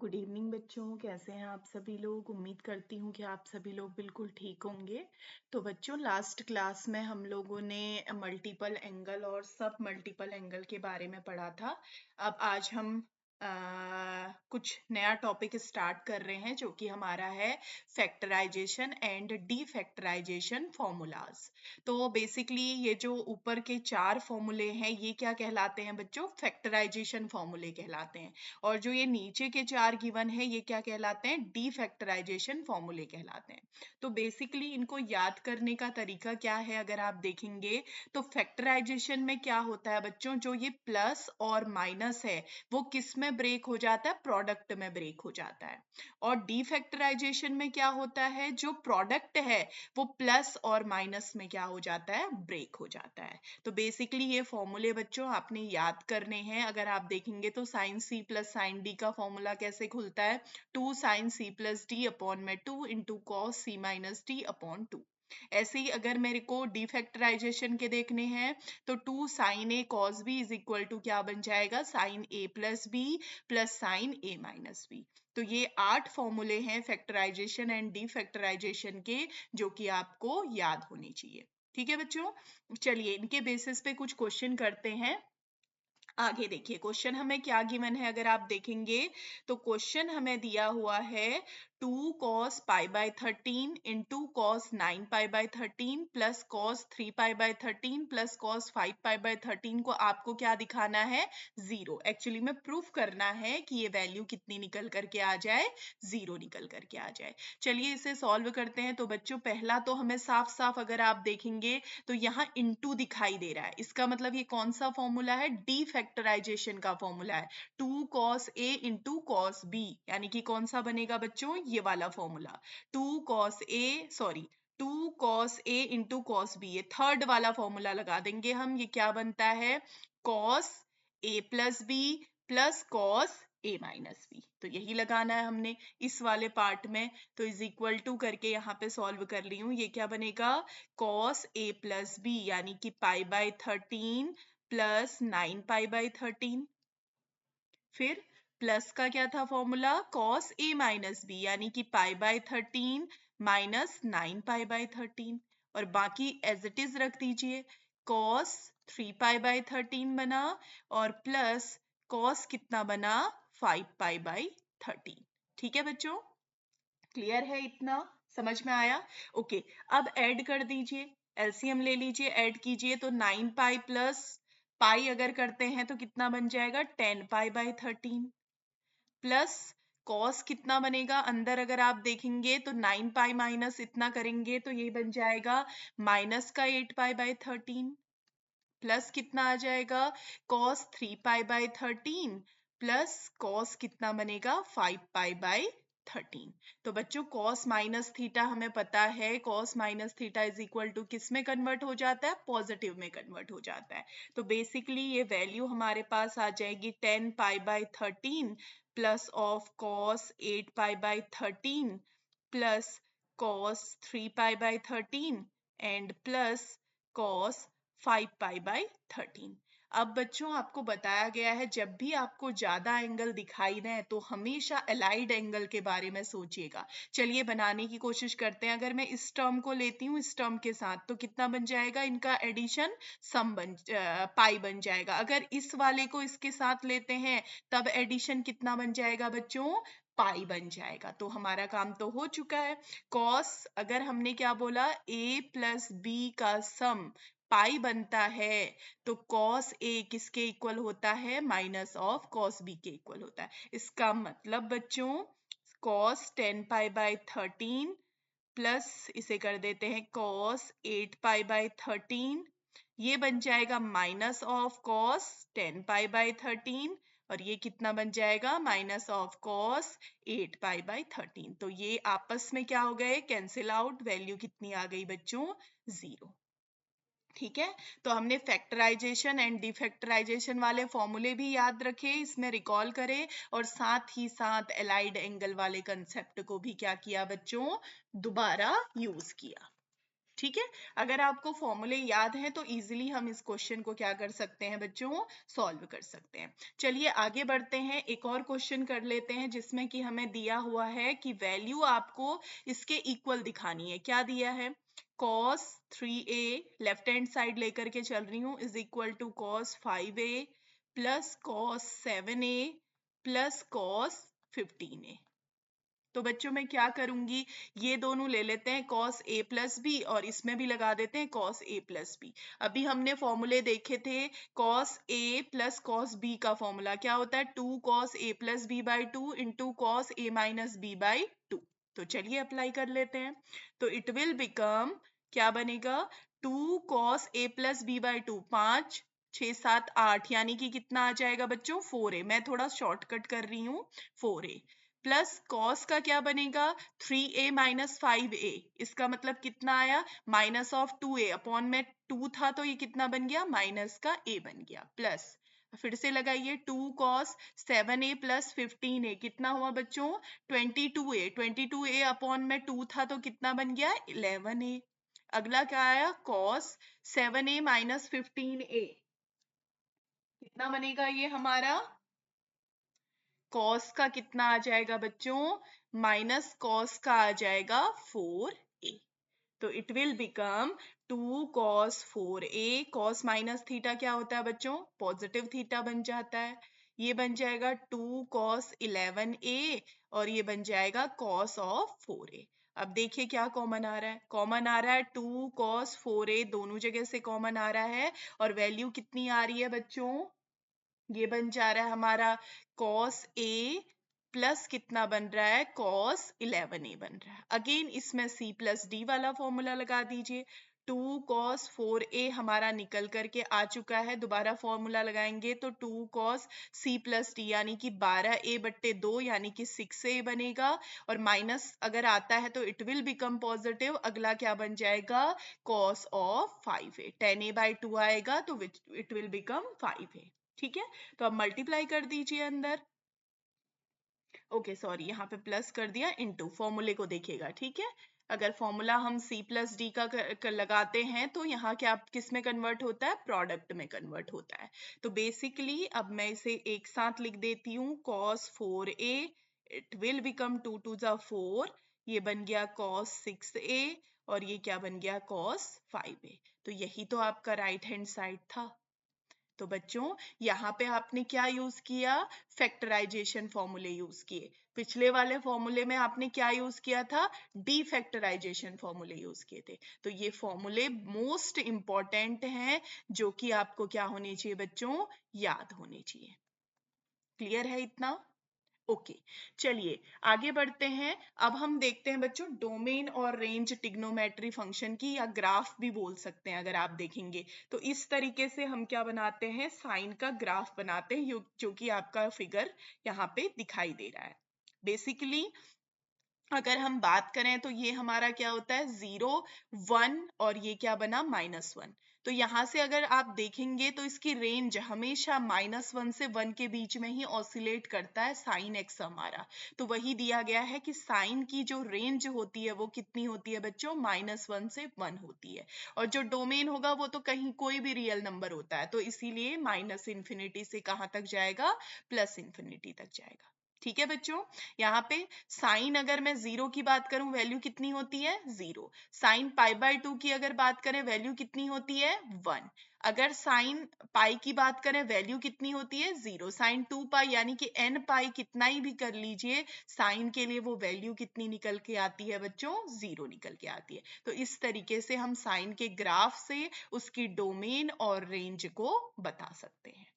Good evening बच्चों, कैसे हैं आप सभी लोग। उम्मीद करती हूँ कि आप सभी लोग बिल्कुल ठीक होंगे। तो बच्चों, लास्ट क्लास में हम लोगों ने मल्टीपल एंगल और सब मल्टीपल एंगल के बारे में पढ़ा था। अब आज हम कुछ नया टॉपिक स्टार्ट कर रहे हैं जो कि हमारा है फैक्टराइजेशन एंड डीफैक्टराइजेशन फॉर्मूलाज। तो बेसिकली ये जो ऊपर के 4 फॉर्मूले हैं ये क्या कहलाते हैं बच्चों? फैक्टराइजेशन फॉर्मूले कहलाते हैं। और जो ये नीचे के 4 गिवन है ये क्या कहलाते हैं? डीफैक्टराइजेशन फॉर्मूले कहलाते हैं। तो बेसिकली इनको याद करने का तरीका क्या है अगर आप देखेंगे तो फैक्टराइजेशन में क्या होता है बच्चों, जो ये प्लस और माइनस है वो किस में ब्रेक हो जाता है? प्रोडक्ट में ब्रेक हो जाता है। और डीफैक्टराइजेशन में क्या होता है? जो प्रोडक्ट है वो प्लस और माइनस में क्या हो जाता है? ब्रेक हो जाता है। तो बेसिकली ये फॉर्मूले बच्चों आपने याद करने हैं। अगर आप देखेंगे तो sine C plus sine D का फॉर्मूला कैसे खुलता है? 2 sine C plus D upon में 2 into cos C minus D upon 2। ऐसे ही अगर मेरे को डीफैक्टराइजेशन के देखने हैं तो 2 sine A cos B is equal to क्या बन जाएगा? Sine A plus B plus sine A minus B. तो ये 8 फॉर्मूले हैं फैक्टराइजेशन एंड डीफैक्टराइजेशन के, जो कि आपको याद होने चाहिए। ठीक है बच्चों, चलिए इनके बेसिस पे कुछ क्वेश्चन करते हैं। आगे देखिए क्वेश्चन हमें क्या गिवन है। अगर आप देखेंगे तो क्वेश्चन हमें दिया हुआ है 2 cos pi by 13 into cos 9 pi by 13 plus cos 3 pi by 13 plus cos 5 pi by 13 को आपको क्या दिखाना है? जीरो। एक्चुअली में प्रूफ करना है कि ये वैल्यू कितनी निकल करके आ जाए? जीरो निकल करके आ जाए। चलिए इसे सॉल्व करते हैं। तो बच्चों पहला तो हमें साफ साफ अगर आप देखेंगे तो यहाँ इनटू दिखाई दे रहा है। इसका मतलब ये कौन सा फॉर्मूला है? डीफैक्टराइजेशन का फॉर्मूला है। 2 cos a into cos B, यानी कि कौन सा बनेगा बच्चों? ये वाला formula. 2 cos a into cos B, ये थर्ड वाला फॉर्मूला लगा देंगे हम। ये क्या बनता है? cos a plus B plus cos a minus B. तो यही लगाना है हमने इस वाले पार्ट में। तो इज इक्वल टू करके यहाँ पे सॉल्व कर ली हूँ। ये क्या बनेगा? cos a प्लस बी यानी कि pi by 13 plus 9 pi by 13। फिर प्लस का क्या था formula? cos a minus B यानी कि pi by 13 minus 9 pi by 13। और बाकी एज इट इज रख दीजिए। cos 3 पाई बाय 13 बना और प्लस cos कितना बना? 5 पाई बाय 13। ठीक है बच्चों, क्लियर है? इतना समझ में आया? ओके, अब ऐड कर दीजिए, एलसीएम ले लीजिए, ऐड कीजिए। तो 9 पाई प्लस पाई अगर करते हैं तो कितना बन जाएगा? 10 पाई बाय 13 प्लस कॉस कितना बनेगा? अंदर अगर आप देखेंगे तो 9 पाई माइनस इतना करेंगे तो ये बन जाएगा माइनस का 8 पाई बाय 13 प्लस कितना आ जाएगा? cos 3 pi by 13 plus cos कितना बनेगा? 5 पाई बाय 13। तो बच्चों cos माइनस थीटा हमें पता है, cos minus theta is equal to किस में कन्वर्ट हो जाता है? पॉजिटिव में कन्वर्ट हो जाता है। तो बेसिकली ये वैल्यू हमारे पास आ जाएगी 10 पाई by 13 plus of cos 8 pi by 13 plus cos 3 pi by 13 and plus cos 5 pi by 13। अब बच्चों आपको बताया गया है जब भी आपको ज्यादा एंगल दिखाई दें तो हमेशा अलाइड एंगल के बारे में सोचिएगा। चलिए बनाने की कोशिश करते हैं। अगर मैं इस टर्म को लेती हूँ इस टर्म के साथ तो कितना बन जाएगा? इनका एडिशन पाई बन जाएगा। अगर इस वाले को इसके साथ लेते हैं तब एडिशन कितना बन जाएगा बच्चों? पाई बन जाएगा। तो हमारा काम तो हो चुका है। कॉस अगर हमने क्या बोला? a प्लस बी का सम पाई बनता है तो cos a किसके इक्वल होता है? माइनस ऑफ cos b के इक्वल होता है। इसका मतलब बच्चों cos 10 पाई बाय 13 प्लस इसे कर देते हैं cos 8 पाई बाय 13, ये बन जाएगा minus of cos 10 pi by 13 और ये कितना बन जाएगा? Minus of cos 8 pi by 13। तो ये आपस में क्या हो गए? Cancel out. वैल्यू कितनी आ गई बच्चों? जीरो। ठीक है, तो हमने फैक्टराइजेशन एंड डिफैक्टराइजेशन वाले फॉर्मूले भी याद रखे, इसमें रिकॉल करें और साथ ही साथ एलाइड एंगल वाले कंसेप्ट को भी क्या किया बच्चों? दोबारा यूज किया। ठीक है, अगर आपको फॉर्मूले याद हैं तो इजीली हम इस क्वेश्चन को क्या कर सकते हैं बच्चों, सॉल्व कर सकते हैं। चलिए आगे बढ़ते हैं, एक और क्वेश्चन कर लेते हैं जिसमें कि हमें दिया हुआ है कि वैल्यू आपको इसके इक्वल दिखानी है। क्या दिया है, cos 3a left hand side लेकर के चल रही हूँ is equal to cos 5a plus cos 7a plus cos 15a। तो बच्चों मैं क्या करूंगी, ये दोनों ले लेते हैं cos a प्लस बी और इसमें भी लगा देते हैं cos a प्लस बी। अभी हमने फॉर्मूले देखे थे, cos a plus cos b का फॉर्मूला क्या होता है, 2 cos a plus b by 2 into cos a minus b by 2। तो चलिए अप्लाई कर लेते हैं, तो इट विल बिकम, क्या बनेगा, 2 cos a plus b by 2, 5 6 7 8 यानी कि कितना आ जाएगा बच्चों, 4a। मैं थोड़ा शॉर्टकट कर रही हूँ, 4a प्लस कॉस का क्या बनेगा, 3a माइनस 5a। इसका मतलब कितना आया, माइनस ऑफ 2a अपॉन में 2 था तो ये कितना बन गया, माइनस का a बन गया। प्लस फिर से लगाइए 2 cos 7a प्लस 15a कितना हुआ बच्चों, 22a। 22a अपॉन में 2 था तो कितना बन गया, 11a। अगला क्या आया, cos 7a माइनस 15a कितना बनेगा ये हमारा, कॉस का कितना आ जाएगा बच्चों, माइनस कॉस का आ जाएगा 4a। तो it will become 2 cos 4a, cos minus theta क्या होता है बच्चों, पॉजिटिव थीटा बन जाता है। ये बन जाएगा 2 cos 11a और ये बन जाएगा cos ऑफ 4a। अब देखिए क्या कॉमन आ रहा है, कॉमन आ रहा है 2 cos 4a, दोनों जगह से कॉमन आ रहा है और वैल्यू कितनी आ रही है बच्चों, ये बन जा रहा है हमारा cos a प्लस कितना बन रहा है, cos 11a बन रहा है। अगेन इसमें c प्लस डी वाला फॉर्मूला लगा दीजिए, 2 cos 4a हमारा निकल करके आ चुका है, दोबारा फॉर्मूला लगाएंगे तो 2 cos c प्लस डी यानी कि 12a बट्टे 2 यानी कि 6a बनेगा और माइनस अगर आता है तो इट विल बिकम पॉजिटिव। अगला क्या बन जाएगा, cos of 5a, 10a by 2 आएगा तो इट विल बिकम 5a। ठीक है, तो अब मल्टीप्लाई कर दीजिए अंदर, ओके सॉरी यहाँ पे प्लस कर दिया, इनटू फॉर्मूले को देखिएगा। ठीक है, अगर फॉर्मूला हम c प्लस डी का लगाते हैं तो यहाँ क्या किस में कन्वर्ट होता है, प्रोडक्ट में कन्वर्ट होता है। तो बेसिकली अब मैं इसे एक साथ लिख देती हूँ, cos 4a it will become 2 टू ज़ा 4, ये बन गया cos 6a और ये क्या बन गया, cos 5a। तो यही तो आपका राइट हैंड साइड था। तो बच्चों यहाँ पे आपने क्या यूज किया, फैक्टराइजेशन फॉर्मूले यूज किए। पिछले वाले फॉर्मूले में आपने क्या यूज किया था, डीफैक्टराइजेशन फॉर्मूले यूज किए थे। तो ये फॉर्मूले मोस्ट इंपॉर्टेंट हैं जो कि आपको क्या होने चाहिए बच्चों, याद होने चाहिए। क्लियर है इतना, ओके चलिए आगे बढ़ते हैं। अब हम देखते हैं बच्चों डोमेन और रेंज ट्रिग्नोमेट्री फंक्शन की, या ग्राफ भी बोल सकते हैं। अगर आप देखेंगे तो इस तरीके से हम क्या बनाते हैं, साइन का ग्राफ बनाते हैं, जो कि आपका फिगर यहाँ पे दिखाई दे रहा है। बेसिकली अगर हम बात करें तो ये हमारा क्या होता है, 0 1 और ये क्या बना, -1। तो यहाँ से अगर आप देखेंगे तो इसकी रेंज हमेशा -1 से 1 के बीच में ही ऑसिलेट करता है साइन एक्स हमारा। तो वही दिया गया है कि साइन की जो रेंज होती है वो कितनी होती है बच्चों, -1 से 1 होती है। और जो डोमेन होगा वो तो कहीं कोई भी रियल नंबर होता है, तो इसीलिए -∞ से कहाँ तक जाएगा, +∞ तक जाएगा। ठीक है बच्चों, यहाँ पे साइन अगर मैं 0 की बात करूं वैल्यू कितनी होती है, 0। साइन पाई बाय 2 की अगर बात करें वैल्यू कितनी होती है, 1। अगर साइन पाई की बात करें वैल्यू कितनी होती है, 0। साइन 2 पाई यानी कि n पाई कितना ही भी कर लीजिए, साइन के लिए वो वैल्यू कितनी निकल के आती है बच्चों, 0 निकल के आती है। तो इस तरीके से हम साइन के ग्राफ से उसकी डोमेन और रेंज को बता सकते हैं।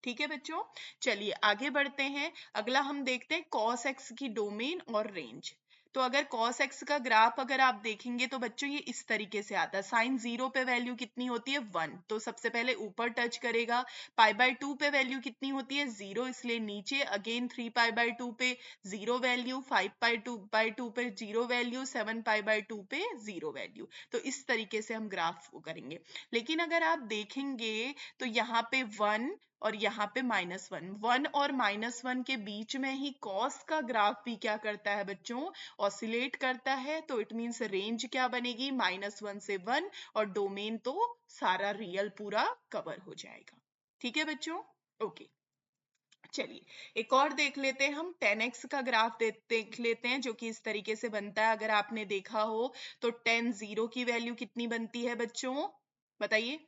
ठीक है बच्चों, चलिए आगे बढ़ते हैं। अगला हम देखते हैं cos x की डोमेन और रेंज। तो अगर cos x का ग्राफ अगर आप देखेंगे तो बच्चों ये इस तरीके से आता है, साइन 0 पे वैल्यू कितनी होती है, 1। तो सबसे पहले ऊपर टच करेगा। पाई बाय 2 पे वैल्यू कितनी होती है, 0, इसलिए नीचे। अगेन 3 पाई बाय 2 पे 0 वैल्यू, 5 पाई बाय 2 पे 0 वैल्यू, 7 पाई बाय 2 पे 0 वैल्यू। तो इस तरीके से हम ग्राफ को करेंगे। लेकिन अगर आप देखेंगे तो यहाँ पे 1 और यहाँ पे -1, 1 और -1 के बीच में ही कॉस का ग्राफ भी क्या करता है बच्चों, ऑसिलेट करता है। तो इट मीन्स रेंज क्या बनेगी, -1 से 1, और डोमेन तो सारा रियल पूरा कवर हो जाएगा। ठीक है बच्चों, ओके। चलिए एक और देख लेते हैं, हम 10x का ग्राफ देख लेते हैं, जो कि इस तरीके से बनता है। अगर आपने देखा हो तो 10 0 की वैल्यू कितनी बनती है बच्चों, बताइए।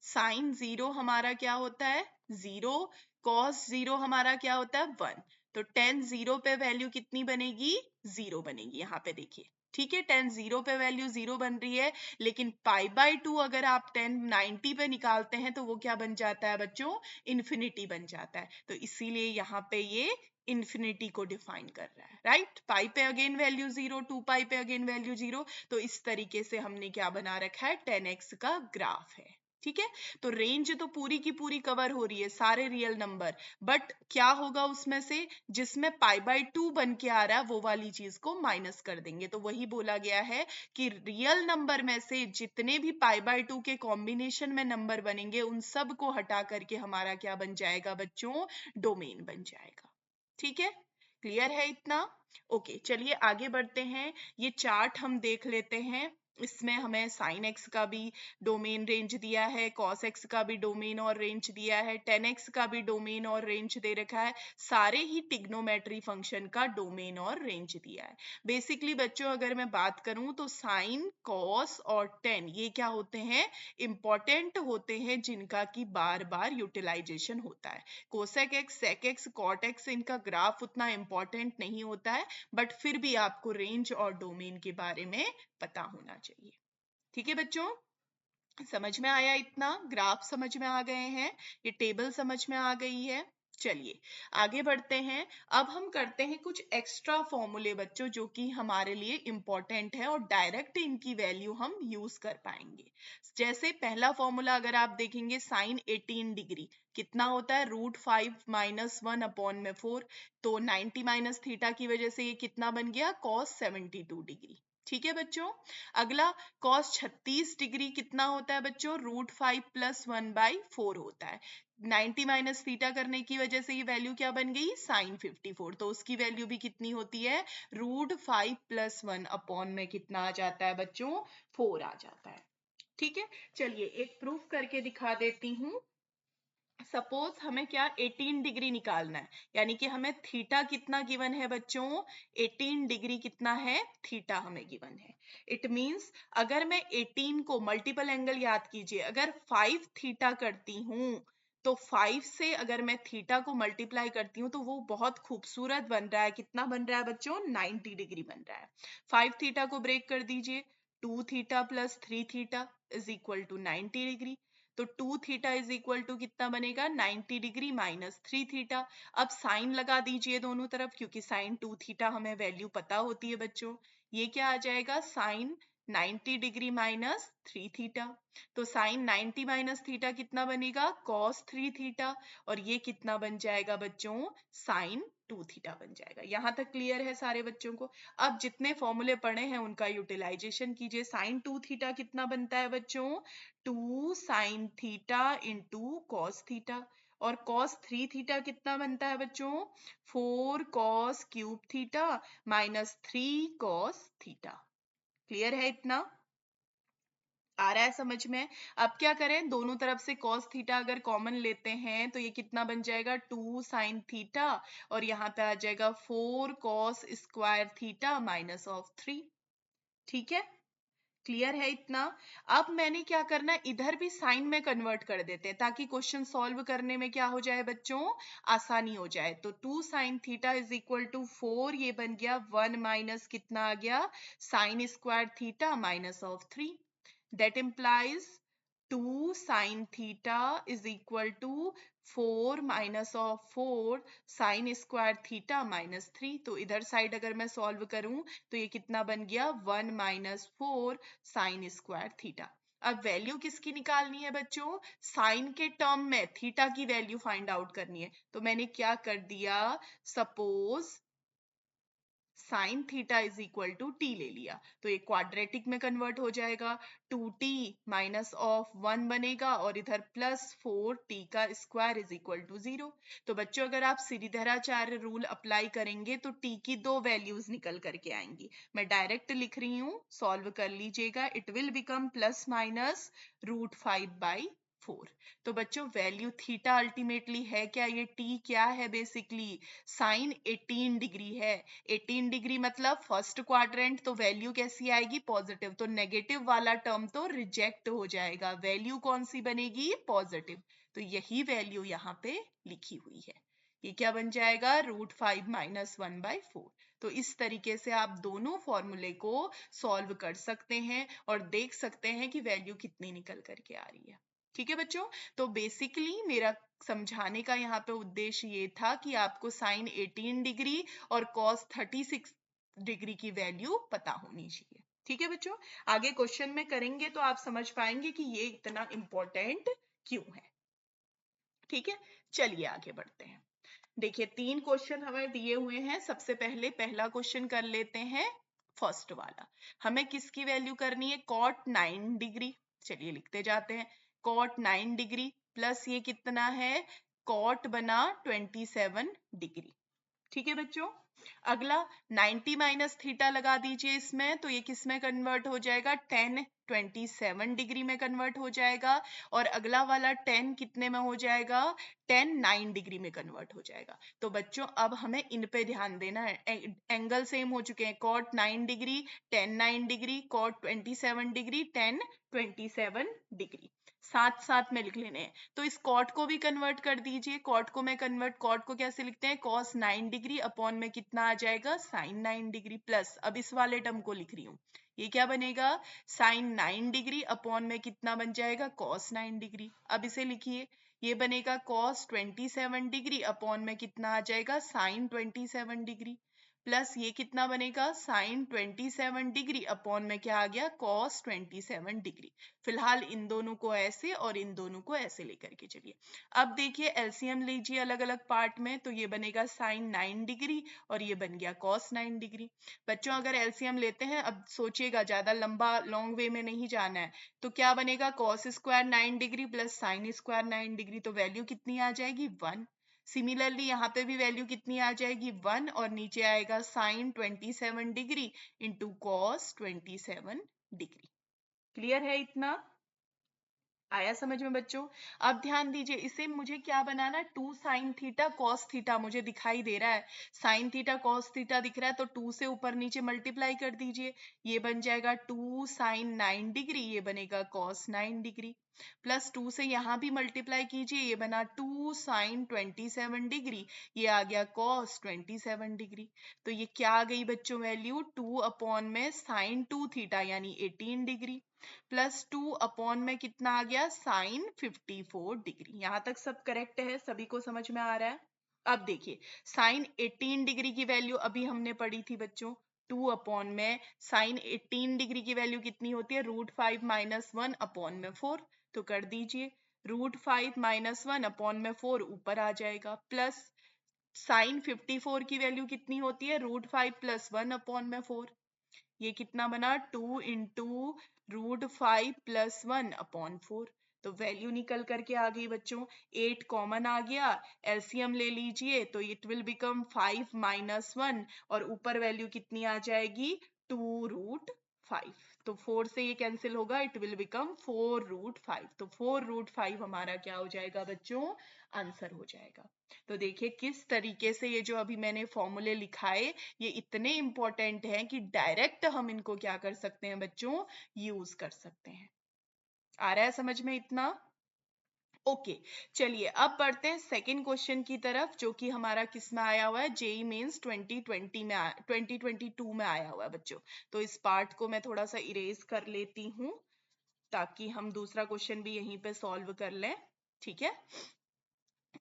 साइन 0 हमारा क्या होता है, 0, कॉस 0 हमारा क्या होता है, 1। तो 10 0 पे वैल्यू कितनी बनेगी, 0 बनेगी। यहाँ पे देखिए, ठीक है, 10 0 पे वैल्यू 0 बन रही है, लेकिन π/2 अगर आप 10 90 पे निकालते हैं तो वो क्या बन जाता है बच्चों, इन्फिनिटी बन जाता है। तो इसीलिए यहाँ पे ये इन्फिनिटी को डिफाइन कर रहा है, राइट। पाई पे अगेन वैल्यू 0, 2π पे अगेन वैल्यू 0। तो इस तरीके से हमने क्या बना रखा है, 10x का ग्राफ है। ठीक है, तो रेंज तो पूरी की पूरी कवर हो रही है, सारे रियल नंबर, बट क्या होगा उसमें से, जिसमें π/2 बन के आ रहा है वो वाली चीज को माइनस कर देंगे। तो वही बोला गया है कि रियल नंबर में से जितने भी π/2 के कॉम्बिनेशन में नंबर बनेंगे उन सब को हटा करके हमारा क्या बन जाएगा बच्चों, डोमेन बन जाएगा। ठीक है, क्लियर है इतना, ओके। चलिए आगे बढ़ते हैं, ये चार्ट हम देख लेते हैं। इसमें हमें साइन एक्स का भी डोमेन रेंज दिया है, कॉस एक्स का भी डोमेन और रेंज दिया है, 10x का भी डोमेन और रेंज दे रखा है। सारे ही टिग्नोमेट्री फंक्शन का डोमेन और रेंज दिया है। बेसिकली बच्चों अगर मैं बात करूं तो साइन, कॉस और 10 ये क्या होते हैं, इंपॉर्टेंट होते हैं, जिनका की बार बार यूटिलाइजेशन होता है। Cosec x, sec x, cot x, इनका ग्राफ उतना इंपॉर्टेंट नहीं होता है, बट फिर भी आपको रेंज और डोमेन के बारे में पता होना चाहिए। ठीक है बच्चों, समझ में आया इतना, ग्राफ समझ में आ गए हैं, ये टेबल समझ में आ गई है। चलिए आगे बढ़ते हैं, अब हम करते हैं कुछ एक्स्ट्रा फॉर्मूले बच्चों, जो कि हमारे लिए इंपॉर्टेंट है और डायरेक्ट इनकी वैल्यू हम यूज कर पाएंगे। जैसे पहला फॉर्मूला अगर आप देखेंगे, साइन 18 डिग्री कितना होता है, √5 - 1 अपॉन में 4। तो 90 माइनस थीटा की वजह से ये कितना बन गया, cos 72 डिग्री। ठीक है बच्चों, अगला cos 36 डिग्री कितना होता है बच्चों, √5 + 1/4 होता है। 90 माइनस थीटा करने की वजह से ये वैल्यू क्या बन गई, sin 54। तो उसकी वैल्यू भी कितनी होती है, √5 + 1 अपॉन में कितना आ जाता है बच्चों, 4 आ जाता है। ठीक है, चलिए एक प्रूफ करके दिखा देती हूँ। सपोज हमें क्या 18 डिग्री निकालना है, यानी कि हमें थीटा कितना गिवन है बच्चों, 18 डिग्री कितना है, थीटा हमें गिवन है। इट मींस अगर मैं 18 को मल्टीपल एंगल याद कीजिए, अगर 5 थीटा करती हूँ तो 5 से अगर मैं थीटा को मल्टीप्लाई करती हूँ तो वो बहुत खूबसूरत बन रहा है। कितना बन रहा है बच्चों, 90 डिग्री बन रहा है। 5 थीटा को ब्रेक कर दीजिए, 2 theta + 3 theta is equal to 90 degree. तो 2 थीटा इज इक्वल टू कितना बनेगा, 90 डिग्री - 3 थीटा। अब साइन लगा दीजिए दोनों तरफ, क्योंकि साइन 2 थीटा हमें वैल्यू पता होती है बच्चों। ये क्या आ जाएगा, साइन 90 डिग्री - 3 थीटा। तो साइन 90 माइनस थीटा कितना बनेगा, cos 3 थीटा। और ये कितना बन जाएगा बच्चों, साइन 2 थीटा बन जाएगा। यहां तक क्लियर है सारे बच्चों को। अब जितने फॉर्मूले पढ़े हैं उनका यूटिलाइजेशन कीजिए। साइन 2 थीटा कितना बनता है बच्चों, 2 sin theta into cos theta. और cos 3 थीटा कितना बनता है बच्चों, 4 cos cube theta -3 cos theta. Clear है इतना, आ रहा है समझ में। अब क्या करें, दोनों तरफ से cos थीटा अगर कॉमन लेते हैं तो ये कितना बन जाएगा, 2 sin थीटा, और यहाँ पे आ जाएगा 4 cos स्क्वायर थीटा -3। ठीक है, क्लियर है इतना। अब मैंने क्या करना है, इधर भी साइन में कन्वर्ट कर देते हैं ताकि क्वेश्चन सॉल्व करने में क्या हो जाए बच्चों, आसानी हो जाए। तो 2 sin theta is equal to 4, ये बन गया 1 माइनस कितना आ गया, sine square theta -3। That implies 2 sin theta is equal to 4 -4 sine square theta -3। तो इधर साइड अगर मैं सॉल्व करूं तो ये कितना बन गया, 1 -4 साइन स्क्वायर थीटा। अब वैल्यू किसकी निकालनी है बच्चों, साइन के टर्म में थीटा की वैल्यू फाइंड आउट करनी है। तो मैंने क्या कर दिया, suppose sine theta is equal to t ले लिया तो ये क्वाड्रेटिक में कन्वर्ट हो जाएगा, 2t माइनस ऑफ 1 बनेगा और इधर प्लस 4t का स्क्वायर इज इक्वल टू 0। तो बच्चों अगर आप श्रीधराचार्य रूल अप्लाई करेंगे तो t की 2 वैल्यूज निकल करके आएंगी। मैं डायरेक्ट लिख रही हूँ, सॉल्व कर लीजिएगा। It will become plus minus √5/4। तो बच्चों वैल्यू थीटा अल्टीमेटली है क्या, ये t क्या है, बेसिकली साइन 18 डिग्री है। 18 डिग्री मतलब फर्स्ट क्वाड्रेंट, तो वैल्यू कैसी आएगी, पॉजिटिव। तो नेगेटिव वाला टर्म तो रिजेक्ट हो जाएगा, वैल्यू कौन सी बनेगी, पॉजिटिव। तो यही वैल्यू यहाँ पे लिखी हुई है। ये क्या बन जाएगा, √5 - 1/4। तो इस तरीके से आप दोनों फॉर्मूले को सॉल्व कर सकते हैं और देख सकते हैं कि वैल्यू कितनी निकल करके आ रही है। ठीक है बच्चों, तो बेसिकली मेरा समझाने का यहाँ पे उद्देश्य ये था कि आपको साइन 18 डिग्री और कॉस 36 डिग्री की वैल्यू पता होनी चाहिए। ठीक है बच्चों, आगे क्वेश्चन में करेंगे तो आप समझ पाएंगे कि ये इतना इंपॉर्टेंट क्यों है। ठीक है, चलिए आगे बढ़ते हैं। देखिए 3 क्वेश्चन हमें दिए हुए हैं। सबसे पहले पहला क्वेश्चन कर लेते हैं, फर्स्ट वाला। हमें किसकी वैल्यू करनी है, कॉट 9 डिग्री। चलिए लिखते जाते हैं, कॉट 9 डिग्री प्लस ये कितना है, कॉट बना 27 डिग्री। ठीक है बच्चों, अगला 90 माइनस थीटा लगा दीजिए इसमें, तो ये किस में कन्वर्ट हो जाएगा, 10 27 डिग्री में कन्वर्ट हो जाएगा। और अगला वाला 10 कितने में हो जाएगा, 10 9 डिग्री में कन्वर्ट हो जाएगा। तो बच्चों अब हमें इन पे ध्यान देना है, एंगल सेम हो चुके हैं, cot 9 degree 10 9 degree, cot 27 degree 10 27 degree, साथ साथ में लिख लेने हैं। तो इस कॉट को भी कन्वर्ट कर दीजिए, कॉट को मैं कन्वर्ट, कॉट को कैसे लिखते हैं, कॉस 9 डिग्री अपॉन में कितना आ जाएगा, साइन 9 डिग्री, प्लस अब इस वाले टर्म को लिख रही हूँ, ये क्या बनेगा, साइन 9 डिग्री अपॉन में कितना बन जाएगा, कॉस 9 डिग्री। अब इसे लिखिए, ये बनेगा कॉस 27 डिग्री अपॉन में कितना आ जाएगा, साइन 27 डिग्री, प्लस ये कितना बनेगा, साइन 27 डिग्री अपॉन में क्या आ गया, कॉस 27 डिग्री। फिलहाल इन दोनों को ऐसे और इन दोनों को ऐसे लेकर के चलिए। अब देखिए एलसीएम लीजिए अलग अलग पार्ट में, तो ये बनेगा साइन 9 डिग्री और ये बन गया कॉस 9 डिग्री। बच्चों अगर एलसीएम लेते हैं, अब सोचिएगा ज्यादा लंबा लॉन्ग वे में नहीं जाना है, तो क्या बनेगा, cos square 9 degree plus sine square 9 degree, तो वैल्यू कितनी आ जाएगी, 1। सिमिलरली यहाँ पे भी वैल्यू कितनी आ जाएगी, 1, और नीचे आएगा sine 27 degree into cos 27 degree. Clear है इतना, आया समझ में बच्चों। अब ध्यान दीजिए, इसे मुझे क्या बनाना, 2 साइन थीटा कॉस थीटा मुझे दिखाई दे रहा है, साइन थीटा कॉस थीटा दिख रहा है, तो 2 से ऊपर नीचे मल्टीप्लाई कर दीजिए, ये बन जाएगा 2 साइन 9 डिग्री, ये बनेगा कॉस 9 डिग्री, प्लस 2 से यहाँ भी मल्टीप्लाई कीजिए, ये बना 2 साइन 27 डिग्री, ये आ गया कॉस 27 डिग्री। तो ये क्या आ गई बच्चों वैल्यू, 2 अपॉन में साइन 2 थीटा यानी 18 डिग्री, प्लस 2 अपॉन में कितना आ गया, साइन 54 डिग्री। यहां तक सब करेक्ट है, सभी को समझ में आ रहा है। अब देखिए साइन 18 डिग्री की वैल्यू अभी हमने पढ़ी थी बच्चों, 2 अपॉन में साइन 18 डिग्री की वैल्यू कितनी होती है, √5 - 1 अपॉन में 4। तो कर दीजिए, √5 - 1 अपॉन में 4 ऊपर आ जाएगा, प्लस साइन 54 की वैल्यू कितनी होती है, √5 + 1 अपॉन में 4। ये कितना बना, 2 इंटू √5 + 1 अपॉन 4। तो वैल्यू निकल करके आ गई बच्चों, 8 कॉमन आ गया, एलसीएम ले लीजिए तो इट विल बिकम 5 - 1 और ऊपर वैल्यू कितनी आ जाएगी, 2√5। तो 4 से ये कैंसिल होगा, इट विल बिकम 4√5। तो 4√5 हमारा क्या हो जाएगा बच्चों, आंसर हो जाएगा। तो देखिए किस तरीके से ये जो अभी मैंने फॉर्मूले लिखाए, ये इतने इंपॉर्टेंट हैं कि डायरेक्ट हम इनको क्या कर सकते हैं बच्चों, यूज कर सकते हैं। आ रहा है समझ में इतना, ओके। चलिए अब बढ़ते हैं सेकंड क्वेश्चन की तरफ, जो कि हमारा किस में आया हुआ है, जेई मेंस 2020 में 2022 में आया हुआ है बच्चों। तो इस पार्ट को मैं थोड़ा सा इरेज कर लेती हूँ ताकि हम दूसरा क्वेश्चन भी यहीं पे सॉल्व कर लें। ठीक है,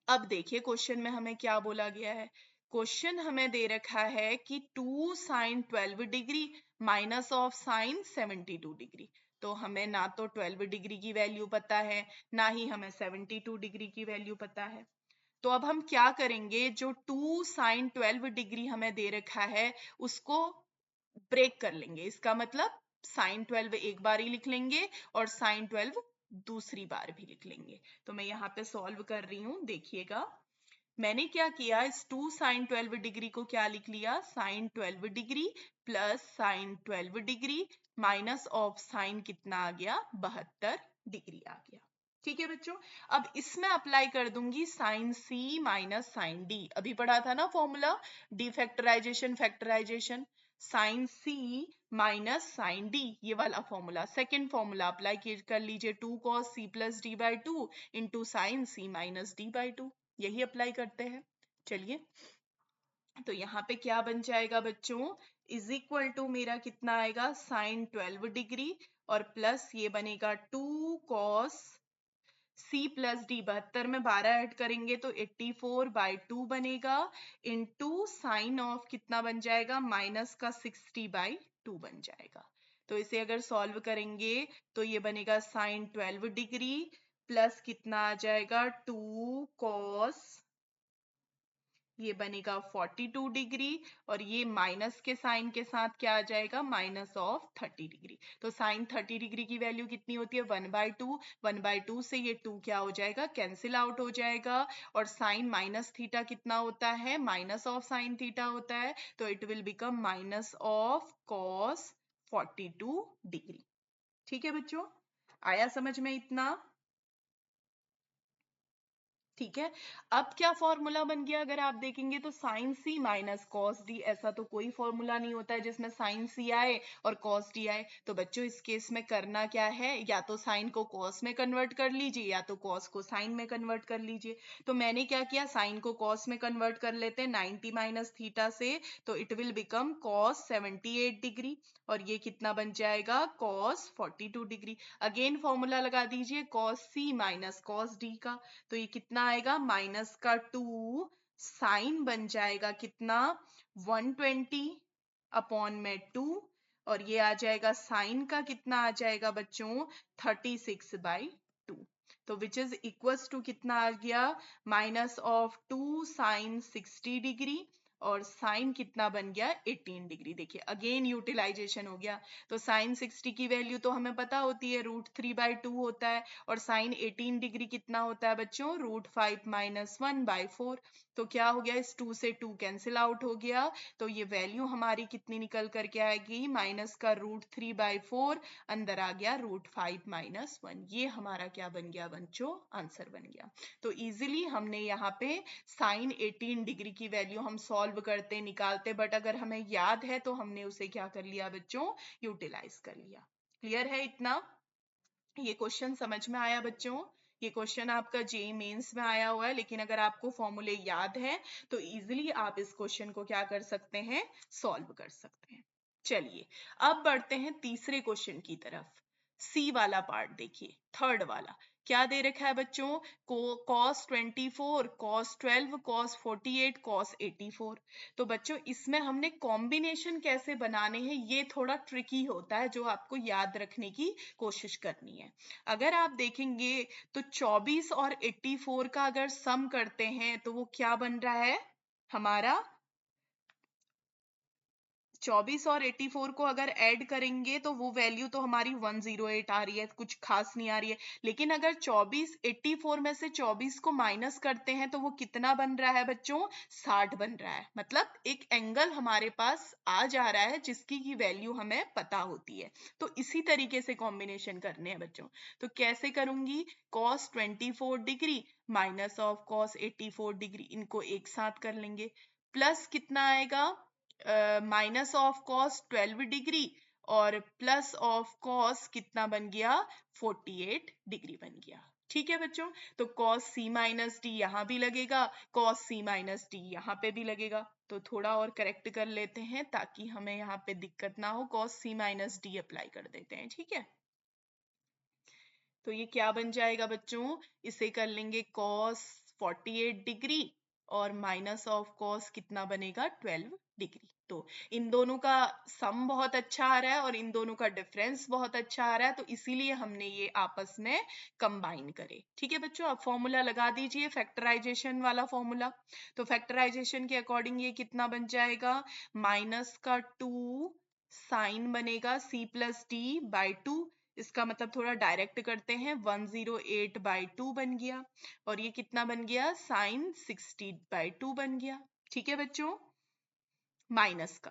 अब देखिए क्वेश्चन में हमें क्या बोला गया है। क्वेश्चन हमें दे रखा है कि 2 sine 12 degree minus of sine 72 degree. तो हमें ना तो 12 डिग्री की वैल्यू पता है, ना ही हमें 72 डिग्री की वैल्यू पता है। तो अब हम क्या करेंगे, जो 2 sin 12 डिग्री हमें दे रखा है उसको ब्रेक कर लेंगे। इसका मतलब sin 12 एक बार ही लिख लेंगे और sin 12 दूसरी बार भी लिख लेंगे। तो मैं यहाँ पे सॉल्व कर रही हूँ, देखिएगा। मैंने क्या किया, इस 2 sin 12 डिग्री को क्या लिख लिया, sin 12 degree plus sin 12 degree minus of sin कितना आ गया, 72 डिग्री आ गया। ठीक है बच्चों, अब इसमें अप्लाई कर दूंगी sin c minus sin d। अभी पढ़ा था ना formula, defactorization factorization, sin c minus sin d, ये वाला फॉर्मूला। सेकेंड फॉर्मूला अप्लाई कर लीजिए, 2 cos c plus d by 2 into sine c minus d by 2, यही अप्लाई करते हैं। चलिए, तो यहाँ पे क्या बन जाएगा बच्चों, इज इक्वल टू मेरा कितना आएगा, साइन 12 डिग्री और प्लस ये बनेगा 2 cos c प्लस डी, 72 में 12 ऐड करेंगे तो 84 बाई 2 बनेगा, इंटू साइन ऑफ कितना बन जाएगा, माइनस का 60 बाई 2 बन जाएगा। तो इसे अगर सॉल्व करेंगे तो ये बनेगा साइन 12 डिग्री प्लस कितना आ जाएगा, 2 cos, ये बनेगा 42 डिग्री, और ये माइनस के साइन के साथ क्या आ जाएगा, माइनस ऑफ 30 डिग्री। तो साइन 30 डिग्री की वैल्यू कितनी होती है, 1/2। 1/2 से ये 2 क्या हो जाएगा, कैंसिल आउट हो जाएगा। और साइन माइनस थीटा कितना होता है, माइनस ऑफ साइन थीटा होता है, तो it will become minus of cos 42 degree. ठीक है बच्चों, आया समझ में इतना? ठीक है, अब क्या फॉर्मूला बन गया, अगर आप देखेंगे तो साइन सी माइनस कॉस डी, ऐसा तो कोई फॉर्मूला नहीं होता है जिसमें साइन सी आए और कॉस डी आए। तो बच्चों इस केस में करना क्या है, या तो साइन को कॉस में कन्वर्ट कर लीजिए या तो कॉस को साइन में कन्वर्ट कर लीजिए। तो मैंने क्या किया, साइन को कॉस में कन्वर्ट कर लेते हैं 90 माइनस थीटा से, तो it will become cos 78 degree, और ये कितना बन जाएगा, कॉस 42 डिग्री। अगेन फॉर्मूला लगा दीजिए cos C minus cos D का, तो ये कितना आएगा, माइनस का 2 साइन बन जाएगा कितना, 120 अपॉन में 2, और ये आ जाएगा साइन का कितना आ जाएगा बच्चों, 36 बाई 2। तो विच इज इक्वल्स टू कितना आ गया, माइनस ऑफ 2 साइन 60 डिग्री, और साइन कितना बन गया, 18 डिग्री। देखिए अगेन यूटिलाइजेशन हो गया। तो साइन 60 की वैल्यू तो हमें पता होती है, √3/2 होता है, और साइन 18 डिग्री कितना होता है बच्चों, √5 माइनस 1/4। तो क्या हो गया, इस 2 से 2 कैंसिल आउट हो गया, तो ये वैल्यू हमारी कितनी निकल करके आएगी, माइनस का √3/4, अंदर आ गया √5 माइनस 1। ये हमारा क्या बन गया बच्चों, आंसर बन गया। तो इजीली हमने यहाँ पे साइन 18 डिग्री की वैल्यू हम सॉल्व करते निकालते, बट अगर हमें याद है तो हमने उसे क्या कर लिया बच्चों, यूटिलाइज कर लिया। क्लियर है इतना? ये क्वेश्चन समझ में आया बच्चों? ये क्वेश्चन आपका जेईई मेंस में आया हुआ है, लेकिन अगर आपको फॉर्मूले याद है तो इजीली आप इस क्वेश्चन को क्या कर सकते हैं, सॉल्व कर सकते हैं। चलिए, अब बढ़ते हैं तीसरे क्वेश्चन की तरफ। सी वाला पार्ट देखिए, थर्ड वाला क्या दे रखा है बच्चों, cos 24, cos 12, cos 48, cos 84। तो बच्चों इसमें हमने कॉम्बिनेशन कैसे बनाने हैं, ये थोड़ा ट्रिकी होता है, जो आपको याद रखने की कोशिश करनी है। अगर आप देखेंगे तो 24 और 84 का अगर सम करते हैं तो वो क्या बन रहा है हमारा, 24 और 84 को अगर ऐड करेंगे तो वो वैल्यू तो हमारी 108 आ रही है, कुछ खास नहीं आ रही है। लेकिन अगर 24 84 में से 24 को माइनस करते हैं तो वो कितना बन रहा है बच्चों, 60 बन रहा है। मतलब एक एंगल हमारे पास आ जा रहा है जिसकी की वैल्यू हमें पता होती है। तो इसी तरीके से कॉम्बिनेशन करने हैं बच्चों। तो कैसे करूंगी, cos 24 degree minus of cos 84 degree, इनको एक साथ कर लेंगे, प्लस कितना आएगा, माइनस ऑफ कॉस 12 डिग्री और प्लस ऑफ कॉस कितना बन गया, 48 डिग्री बन गया। ठीक है बच्चों, तो cos c माइनस डी यहाँ भी लगेगा, cos c माइनस डी यहाँ पे भी लगेगा। तो थोड़ा और करेक्ट कर लेते हैं ताकि हमें यहाँ पे दिक्कत ना हो, cos c minus D apply कर देते हैं। ठीक है, तो ये क्या बन जाएगा बच्चों, इसे कर लेंगे cos 48 डिग्री और माइनस ऑफ कॉस कितना बनेगा 12 डिग्री। तो इन दोनों का सम बहुत अच्छा आ रहा है और इन दोनों का डिफरेंस बहुत अच्छा आ रहा है, तो इसीलिए हमने ये आपस में कंबाइन करे। ठीक है बच्चों, अब फॉर्मूला लगा दीजिए, फैक्टराइजेशन वाला फॉर्मूला। तो फैक्टराइजेशन के अकॉर्डिंग ये कितना बन जाएगा, माइनस का 2 साइन बनेगा c प्लस डी बाई 2, इसका मतलब थोड़ा डायरेक्ट करते हैं, 108/2 बन गया, और ये कितना बन गया, साइन 60/2 बन गया। ठीक है बच्चों, माइनस का।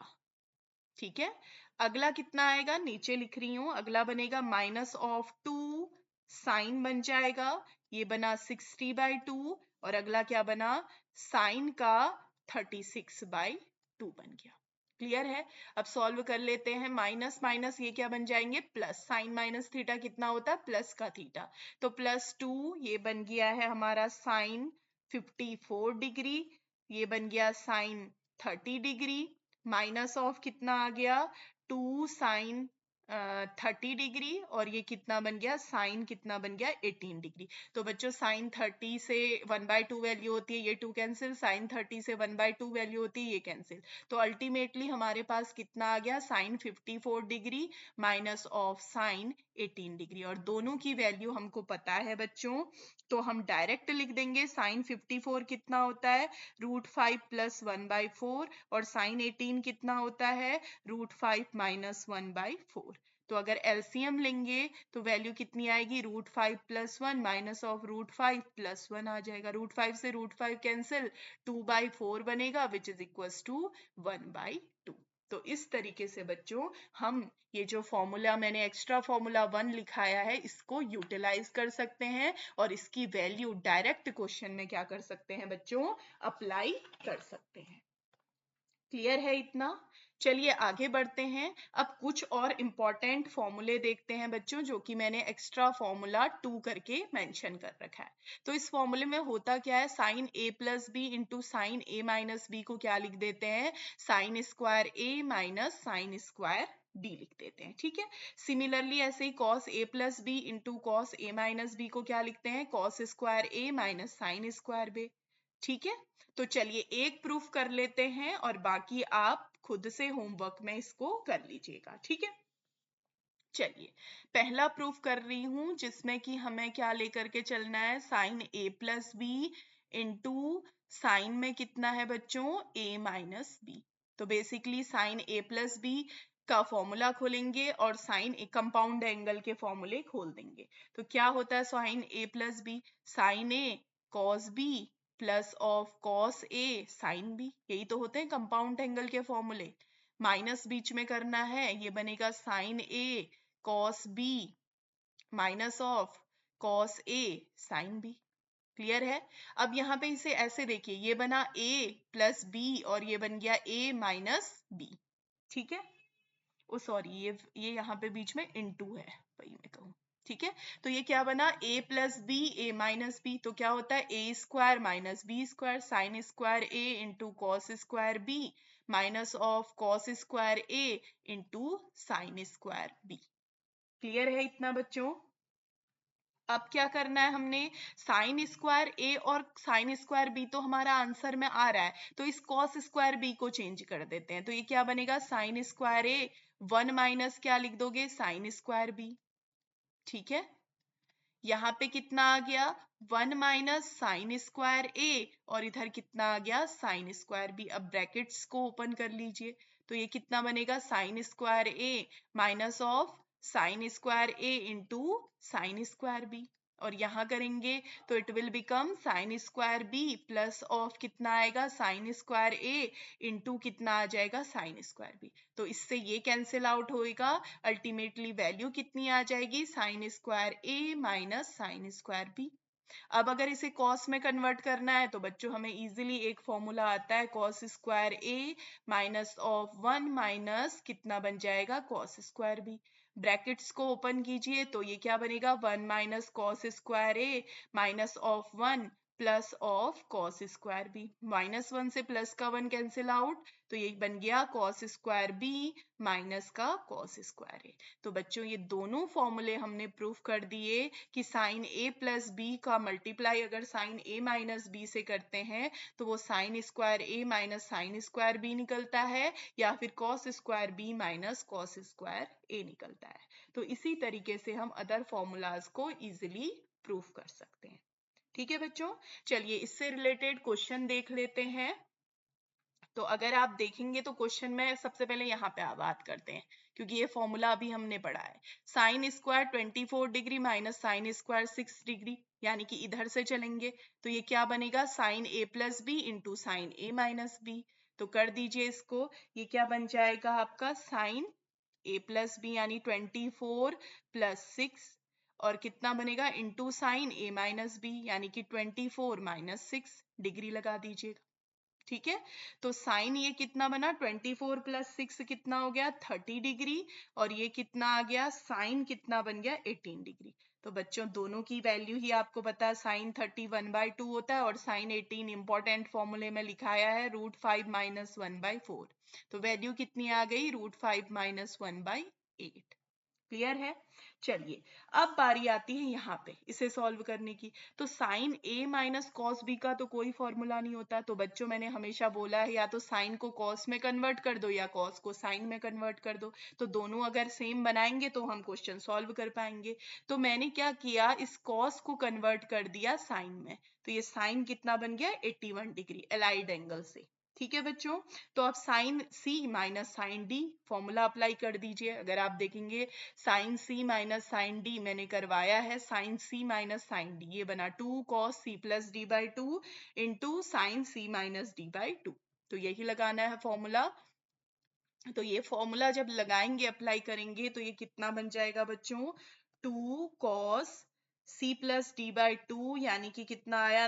ठीक है, अगला कितना आएगा, नीचे लिख रही हूं, अगला बनेगा माइनस ऑफ 2 साइन बन जाएगा, ये बना 60/2, और अगला क्या बना, साइन का 36/2 बन गया। क्लियर है, अब सॉल्व कर लेते हैं, माइनस माइनस ये क्या बन जाएंगे, प्लस, साइन माइनस थीटा कितना होता है, प्लस का थीटा, तो +2 ये बन गया है हमारा साइन 54 डिग्री, ये बन गया साइन 30 डिग्री, माइनस ऑफ कितना आ गया, 2 साइन 30 डिग्री, और ये कितना बन गया, साइन कितना बन गया, 18 डिग्री। तो बच्चों साइन 30 से 1/2 वैल्यू होती है, ये 2 कैंसिल, साइन 30 से 1/2 वैल्यू होती है, ये कैंसिल। तो अल्टीमेटली हमारे पास कितना आ गया, sine 54 degree minus of sine 18 degree, और दोनों की वैल्यू हमको पता है बच्चों, तो हम डायरेक्ट लिख देंगे, साइन 54 कितना होता है, √5 + 1/4, और साइन 18 कितना होता है, √5 - 1/4। तो अगर एलसीएम लेंगे तो वैल्यू कितनी आएगी, √5 + 1 माइनस ऑफ √5 + 1 आ जाएगा, √5 से √5 कैंसिल, 2/4 बनेगा, विच इज इक्वल्स टू 1/2। तो इस तरीके से बच्चों हम ये जो फॉर्मूला मैंने एक्स्ट्रा फॉर्मूला 1 लिखाया है, इसको यूटिलाइज कर सकते हैं, और इसकी वैल्यू डायरेक्ट क्वेश्चन में क्या कर सकते हैं बच्चों, अप्लाई कर सकते हैं। क्लियर है इतना, चलिए आगे बढ़ते हैं। अब कुछ और इम्पॉर्टेंट फॉर्मूले देखते हैं बच्चों, जो कि मैंने एक्स्ट्रा फॉर्मूला 2 करके मेंशन कर रखा है। तो इस फॉर्मूले में होता क्या है, sine a + b into sine a - b को क्या लिख देते हैं, sine square a minus sine square b लिख देते हैं। ठीक है, सिमिलरली ऐसे ही cos a + b into cos a - b को क्या लिखते हैं, cos square a minus sine square b। ठीक है, तो चलिए एक प्रूफ कर लेते हैं, और बाकी आप खुद से होमवर्क में इसको कर लीजिएगा। ठीक है, चलिए पहला प्रूफ कर रही हूं, जिसमें कि हमें क्या लेकर के चलना है, sine a + b into sine में कितना है बच्चों, a - b। तो बेसिकली साइन a + b का फॉर्मूला खोलेंगे और साइन कंपाउंड एंगल के फॉर्मूले खोल देंगे। तो क्या होता है sine a + b, sine a cos b plus of cos A sine B, यही तो होते हैं कंपाउंड एंगल के फॉर्मूले। माइनस बीच में करना है, ये बनेगा sine A cos B minus of cos A sine B. Clear है, अब यहाँ पे इसे ऐसे देखिए, ये बना a + b और ये बन गया a - b। ठीक है, ओ सॉरी, ये यहाँ पे बीच में इनटू है, वही मैं कहूँ। ठीक है, तो ये क्या बना, a + b a - b, तो क्या होता है a² - b² sign square a into cos square b minus of cos square a into sine square b। Clear है इतना बच्चों, अब क्या करना है हमने, साइन स्क्वायर a और साइन स्क्वायर b तो हमारा आंसर में आ रहा है, तो इस कॉस स्क्वायर b को चेंज कर देते हैं। तो ये क्या बनेगा, साइन स्क्वायर a 1 माइनस क्या लिख दोगे, साइन स्क्वायर b। ठीक है, यहाँ पे कितना आ गया, 1 माइनस साइन स्क्वायर a, और इधर कितना आ गया, साइन स्क्वायर b। अब ब्रैकेट्स को ओपन कर लीजिए, तो ये कितना बनेगा, sign square a minus of sign square a into sine square b, और यहाँ करेंगे तो it will become sign square b plus of कितना आएगा, साइन स्क्वायर a इंटू कितना आ जाएगा, साइन स्क्वायर b। तो इससे ये कैंसिल आउट होएगा, अल्टीमेटली वैल्यू कितनी आ जाएगी, sign square a minus sine square b। अब अगर इसे कॉस में कन्वर्ट करना है तो बच्चों हमें इजीली एक फॉर्मूला आता है, cos square a minus of 1 minus कितना बन जाएगा, कॉस स्क्वायर b। ब्रैकेट्स को ओपन कीजिए, तो ये क्या बनेगा, 1 minus cos square a minus of 1 plus of cos square b। -1 से प्लस का 1 कैंसिल आउट, तो ये बन गया cos स्क्वायर b माइनस का cos स्क्वायर a। तो बच्चों ये दोनों फॉर्मूले हमने प्रूफ कर दिए कि साइन a प्लस b का मल्टीप्लाई अगर साइन a माइनस b से करते हैं तो वो sign square a minus sine square b निकलता है, या फिर cos square b minus cos square a निकलता है। तो इसी तरीके से हम अदर फॉर्मूलाज को इजिली प्रूफ कर सकते हैं। ठीक है बच्चों, चलिए इससे रिलेटेड क्वेश्चन देख लेते हैं। तो अगर आप देखेंगे तो क्वेश्चन में सबसे पहले यहाँ पे बात करते हैं, क्योंकि ये फॉर्मूला अभी हमने पढ़ा है। Sine square 24 degree minus sine square 6 degree, यानी कि इधर से चलेंगे तो ये क्या बनेगा, sine a plus B into sine a minus B. तो कर दीजिए इसको, ये क्या बन जाएगा आपका साइन a प्लस बी यानी 24 प्लस 6 और कितना बनेगा into sine a minus B यानी कि 24 माइनस 6 डिग्री लगा दीजिएगा। ठीक है, तो साइन ये कितना बना 24 प्लस 6 कितना हो गया 30 डिग्री, और ये कितना आ गया साइन कितना बन गया 18 डिग्री। तो बच्चों दोनों की वैल्यू ही आपको पता है, साइन 30 1/2 होता है और साइन 18 इंपॉर्टेंट फॉर्मूले में लिखाया है √5 माइनस 1/4। तो वैल्यू कितनी आ गई √5 माइनस 1/8। क्लियर है। चलिए अब बारी आती है यहाँ पे इसे सॉल्व करने की। तो sine a minus cos b का तो कोई फॉर्मूला नहीं होता। तो बच्चों मैंने हमेशा बोला है या तो साइन को कॉस में कन्वर्ट कर दो या कॉस को साइन में कन्वर्ट कर दो। तो दोनों अगर सेम बनाएंगे तो हम क्वेश्चन सॉल्व कर पाएंगे। तो मैंने क्या किया, इस कॉस को कन्वर्ट कर दिया साइन में। तो ये साइन कितना बन गया 81 डिग्री एलाइड एंगल से। ठीक है बच्चों, तो अब sine c minus sine d formula apply कर दीजिए। अगर आप देखेंगे sine c minus sine d मैंने करवाया है, sine c minus sine d ये बना 2 cos c plus d by 2 into sine c minus d by 2। तो यही लगाना है फॉर्मूला। तो ये फॉर्मूला जब लगाएंगे अप्लाई करेंगे तो ये कितना बन जाएगा बच्चों 2 cos c plus d by 2 यानी कि कितना आया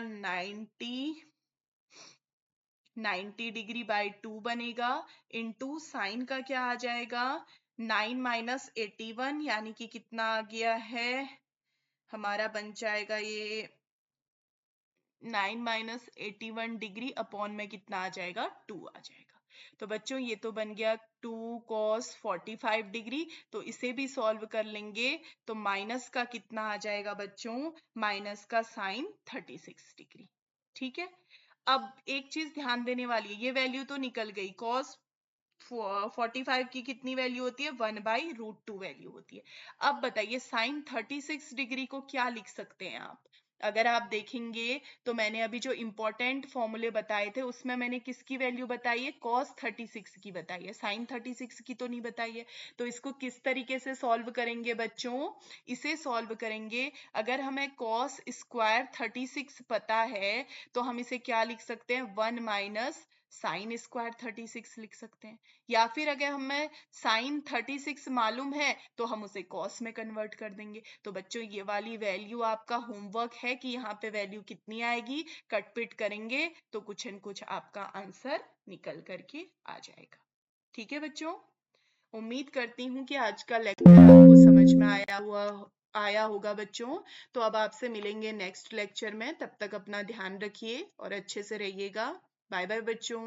90 डिग्री बाई 2 बनेगा, इंटू साइन का क्या आ जाएगा 9 माइनस 81 यानी कि कितना आ गया है हमारा बन जाएगा ये 9 माइनस 81 डिग्री अपॉन में कितना आ जाएगा 2 आ जाएगा। तो बच्चों ये तो बन गया 2 cos 45 डिग्री। तो इसे भी सॉल्व कर लेंगे तो माइनस का कितना आ जाएगा बच्चों, माइनस का साइन 36 डिग्री। ठीक है, अब एक चीज ध्यान देने वाली है, ये वैल्यू तो निकल गई, cos 45 की कितनी वैल्यू होती है 1/√2 वैल्यू होती है। अब बताइए साइन 36 डिग्री को क्या लिख सकते हैं आप। अगर आप देखेंगे तो मैंने अभी जो इंपॉर्टेंट फॉर्मूले बताए थे उसमें मैंने किसकी वैल्यू बताई है cos 36 की बताई है, साइन 36 की तो नहीं बताई है। तो इसको किस तरीके से सॉल्व करेंगे बच्चों, इसे सॉल्व करेंगे अगर हमें cos स्क्वायर 36 पता है तो हम इसे क्या लिख सकते हैं 1 माइनस साइन स्क्वायर 36 लिख सकते हैं, या फिर अगर हमें साइन 36 मालूम है तो हम उसे कॉस में कन्वर्ट कर देंगे। तो बच्चों ये वाली वैल्यू आपका होमवर्क है कि यहाँ पे वैल्यू कितनी आएगी, कटपिट करेंगे तो कुछ न कुछ आपका आंसर निकल करके आ जाएगा। ठीक है बच्चों, उम्मीद करती हूँ कि आज का लेक्चर आपको समझ में आया होगा बच्चों। तो अब आपसे मिलेंगे नेक्स्ट लेक्चर में, तब तक अपना ध्यान रखिए और अच्छे से रहिएगा। बाय बाय बच्चों।